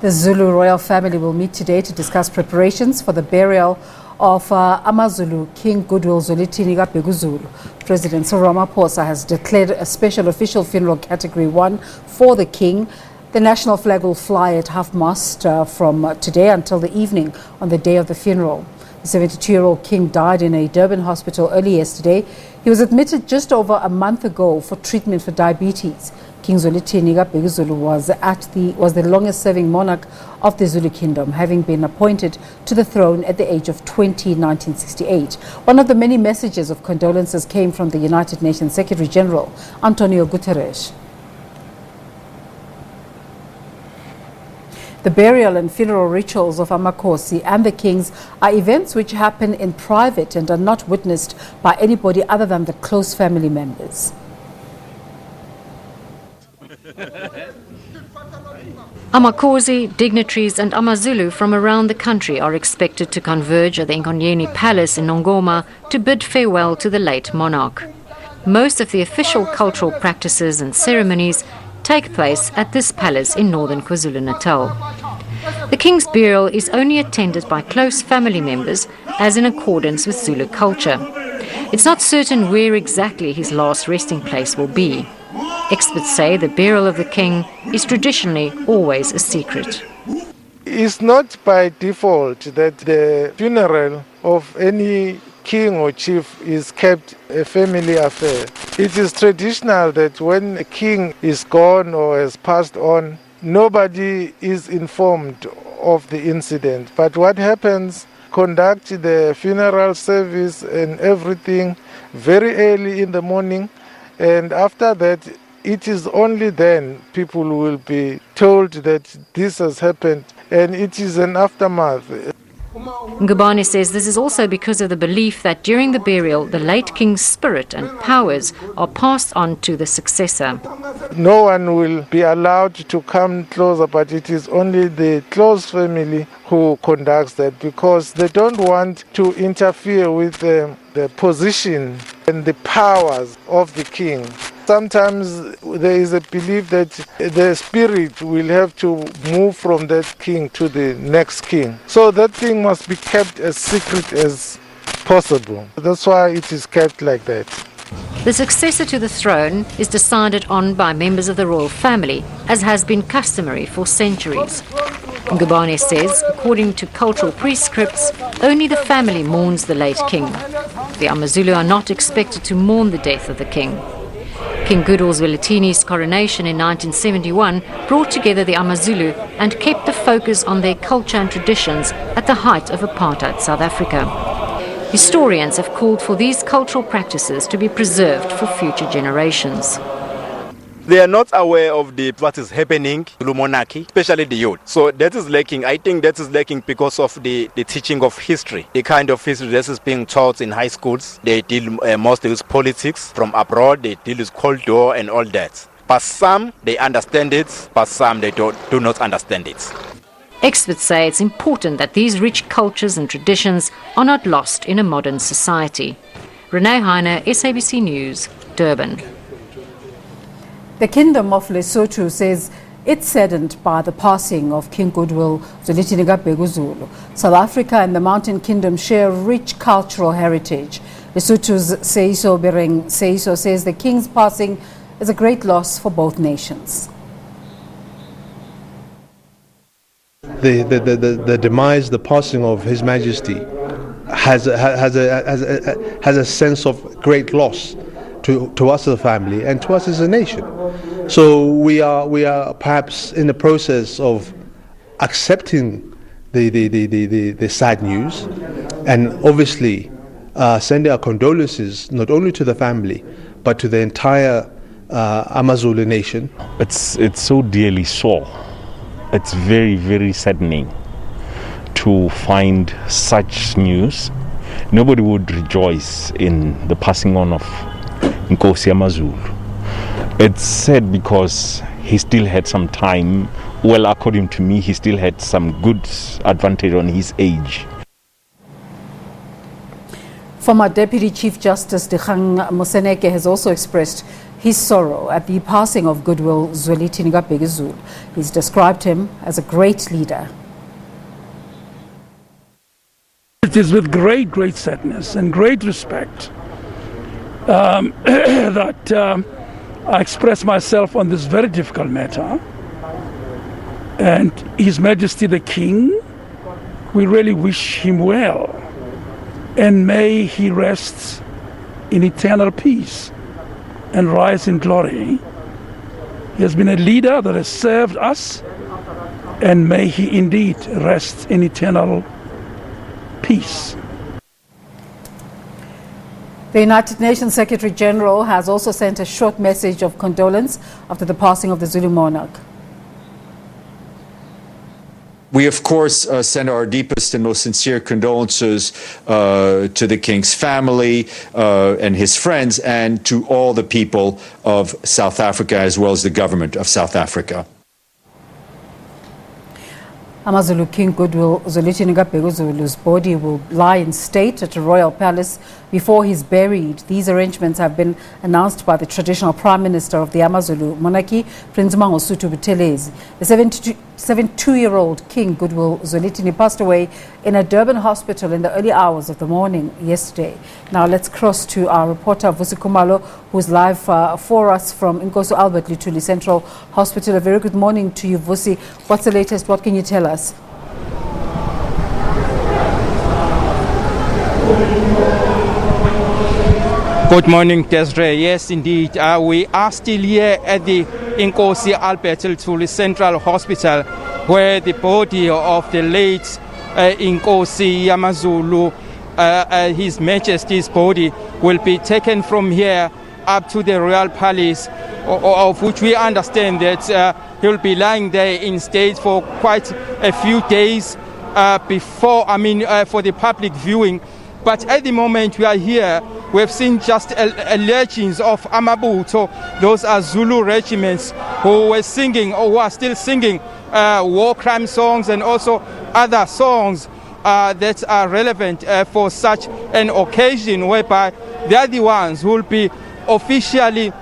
The Zulu royal family will meet today to discuss preparations for the burial of AmaZulu King Goodwill Zwelithini kaBhekuZulu. President Cyril Ramaphosa has declared a special official funeral category 1 for the king. The national flag will fly at half-mast from today until the evening on the day of the funeral. The 72-year-old king died in a Durban hospital early yesterday. He was admitted just over a month ago for treatment for diabetes. King Zwelithini kaBhekuZulu was the longest-serving monarch of the Zulu kingdom, having been appointed to the throne at the age of 20 in 1968. One of the many messages of condolences came from the United Nations Secretary-General, Antonio Guterres. The burial and funeral rituals of Amakhosi and the kings are events which happen in private and are not witnessed by anybody other than the close family members. Amakhosi, dignitaries and AmaZulu from around the country are expected to converge at the Nkonyeni Palace in Nongoma to bid farewell to the late monarch. Most of the official cultural practices and ceremonies take place at this palace in northern KwaZulu-Natal. The king's burial is only attended by close family members, as in accordance with Zulu culture. It's not certain where exactly his last resting place will be. Experts say the burial of the king is traditionally always a secret. It's not by default that the funeral of any king or chief is kept a family affair. It is traditional that when a king is gone or has passed on, nobody is informed of the incident. But what happens, conduct the funeral service and everything very early in the morning, and after that, it is only then people will be told that this has happened, and it is an aftermath. Nongoma says this is also because of the belief that during the burial, the late king's spirit and powers are passed on to the successor. No one will be allowed to come closer, but it is only the close family who conducts that, because they don't want to interfere with the position and the powers of the king. Sometimes there is a belief that the spirit will have to move from that king to the next king. So that thing must be kept as secret as possible. That's why it is kept like that. The successor to the throne is decided on by members of the royal family, as has been customary for centuries. Nongoma says, according to cultural prescripts, only the family mourns the late king. The AmaZulu are not expected to mourn the death of the king. King Goodwill Zwelithini's coronation in 1971 brought together the AmaZulu and kept the focus on their culture and traditions at the height of apartheid South Africa. Historians have called for these cultural practices to be preserved for future generations. They are not aware of what is happening to the monarchy, especially the youth. So that is lacking. I think that is lacking because of the teaching of history. The kind of history that is being taught in high schools. They deal mostly with politics from abroad. They deal with Cold War and all that. But some, they understand it, but some, they do not understand it. Experts say it's important that these rich cultures and traditions are not lost in a modern society. Renee Heine, SABC News, Durban. The Kingdom of Lesotho says it's saddened by the passing of King Goodwill Zwelithini kaBhekuZulu. South Africa and the Mountain Kingdom share rich cultural heritage. Lesotho's Seiso Bereng Seiso says the king's passing is a great loss for both nations. The demise, the passing of His Majesty has a sense of great loss to us as a family and to us as a nation. So we are perhaps in the process of accepting the sad news, and obviously sending our condolences not only to the family but to the entire AmaZulu nation. It's so dearly sore. It's very, very saddening to find such news. Nobody would rejoice in the passing on of Nkosi AmaZulu. It's sad because he still had some time. Well, according to me, he still had some good advantage on his age. Former Deputy Chief Justice Dikgang Moseneke has also expressed his sorrow at the passing of Goodwill Zwelithini kaBhekuZulu. He's described him as a great leader. It is with great sadness and great respect that I express myself on this very difficult matter. And His Majesty the King, we really wish him well, and may he rest in eternal peace and rise in glory. He has been a leader that has served us, and may he indeed rest in eternal peace. The United Nations Secretary General has also sent a short message of condolence after the passing of the Zulu monarch. We, of course, send our deepest and most sincere condolences to the King's family and his friends, and to all the people of South Africa, as well as the government of South Africa. AmaZulu King Goodwill Zwelithini kaBhekuZulu's body will lie in state at a royal palace before he's buried. These arrangements have been announced by the traditional Prime Minister of the AmaZulu monarchy, Prince Mangosuthu Buthelezi. The 72-year-old King Goodwill Zwelithini passed away in a Durban hospital in the early hours of the morning yesterday. Now let's cross to our reporter Vusi Khumalo, who's live for us from Nkosi Albert Lutuli Central Hospital. A very good morning to you, Vusi. What's the latest? What can you tell us? Good morning, Desiree. Yes, indeed. We are still here at the Nkosi Albert Lutuli Central Hospital, where the body of the late Nkosi AmaZulu, His Majesty's body, will be taken from here up to the Royal Palace, of which we understand that he will be lying there in state for quite a few days for the public viewing. But at the moment we are here, we have seen just a legends of Amabutho. Those are Zulu regiments who were singing, or who are still singing, war crime songs and also other songs that are relevant for such an occasion, whereby they are the ones who will be officiating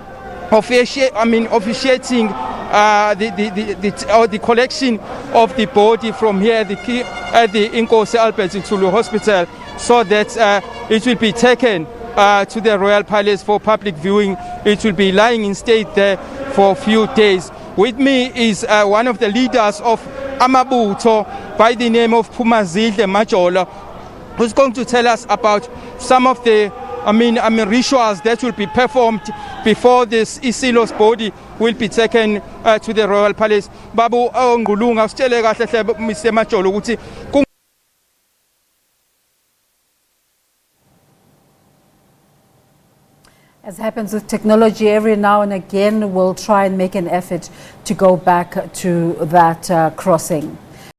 the collection of the body from here at the Nkosi Albert Lutuli Hospital, so that it will be taken to the Royal Palace for public viewing. It will be lying in state there for a few days. With me is one of the leaders of Amabutho by the name of Phumazile Majola, who's going to tell us about some of the rituals that will be performed before this Isilo's body will be taken to the Royal Palace. Babu Ngulunga, usitshele kahle hle Mr. Majola ukuthi As happens with technology, every now and again we'll try and make an effort to go back to that crossing.